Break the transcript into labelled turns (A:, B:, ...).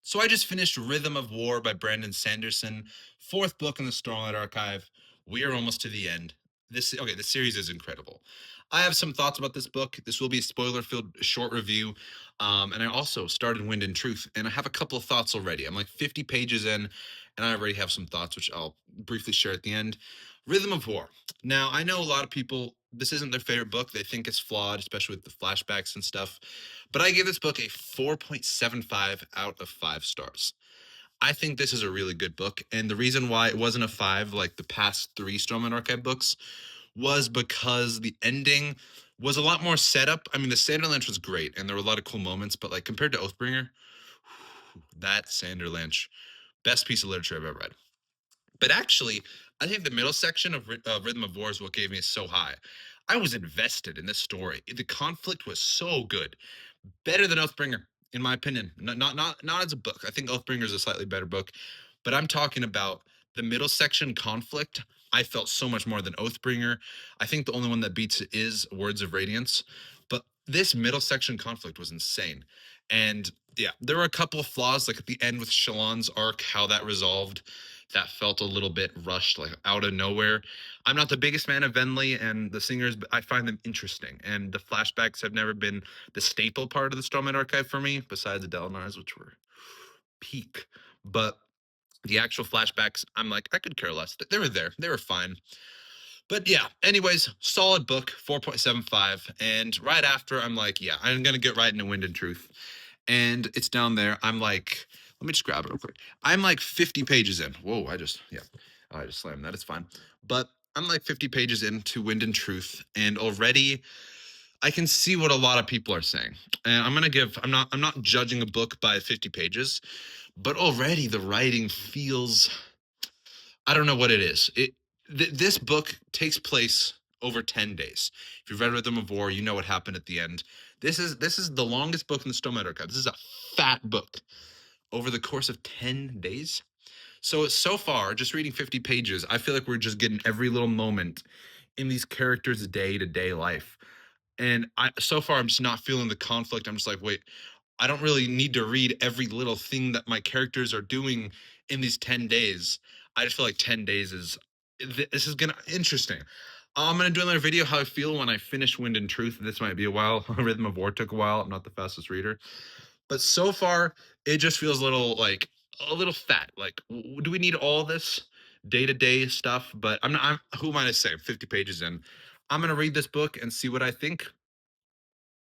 A: So I just finished Rhythm of War by Brandon Sanderson, fourth book in the Stormlight Archive. We are almost to the end. The series is incredible. I have some thoughts about this book. This will be a spoiler-filled short review, and I also started Wind and Truth, and I have a couple of thoughts already. I'm like 50 pages in, and I already have some thoughts, which I'll briefly share at the end. Rhythm of War. Now I know a lot of people. This isn't their favorite book. They think it's flawed, especially with the flashbacks and stuff. But I gave this book a 4.75 out of 5 stars. I think this is a really good book. And the reason why it wasn't a 5 like the past three Strawman Archive books was because the ending was a lot more setup. I mean, the Sanderlanche was great and there were a lot of cool moments, but like compared to Oathbringer, that Sanderlanche, best piece of literature I've ever read. But actually, I think the middle section of Rhythm of War is what gave me so high. I was invested in this story. The conflict was so good, better than Oathbringer, in my opinion. Not as a book. I think Oathbringer is a slightly better book, but I'm talking about the middle section conflict. I felt so much more than Oathbringer. I think the only one that beats it is Words of Radiance, but this middle section conflict was insane. And yeah, there were a couple of flaws, like at the end with Shallan's arc, how that resolved. That felt a little bit rushed, like out of nowhere. I'm not the biggest fan of Venli and the singers, but I find them interesting. And the flashbacks have never been the staple part of the Strawman Archive for me, besides the Delinars, which were peak. But the actual flashbacks, I'm like, I could care less. They were there. They were fine. But yeah, anyways, solid book, 4.75. And right after, I'm like, yeah, I'm going to get right into Wind and Truth. And it's down there. I'm like, let me just grab it real quick. I'm like 50 pages in. Whoa, I just slammed that. It's fine. But I'm like 50 pages into Wind and Truth. And already I can see what a lot of people are saying. And I'm not judging a book by 50 pages, but already the writing feels, I don't know what it is. This book takes place over 10 days. If you've read Rhythm of War, you know what happened at the end. This is the longest book in the Stone Archive. This is a fat book over the course of 10 days. So far, just reading 50 pages, I feel like we're just getting every little moment in these characters' day-to-day life. And so far I'm just not feeling the conflict. I'm just like, wait, I don't really need to read every little thing that my characters are doing in these 10 days. I just feel like 10 days is this is gonna interesting. I'm gonna do another video how I feel when I finish Wind and Truth. This might be a while. Rhythm of War took a while. I'm not the fastest reader, but so far it just feels a little like a little fat. Like, do we need all this day to day stuff? But I'm not. Who am I to say? 50 pages in. I'm gonna read this book and see what I think.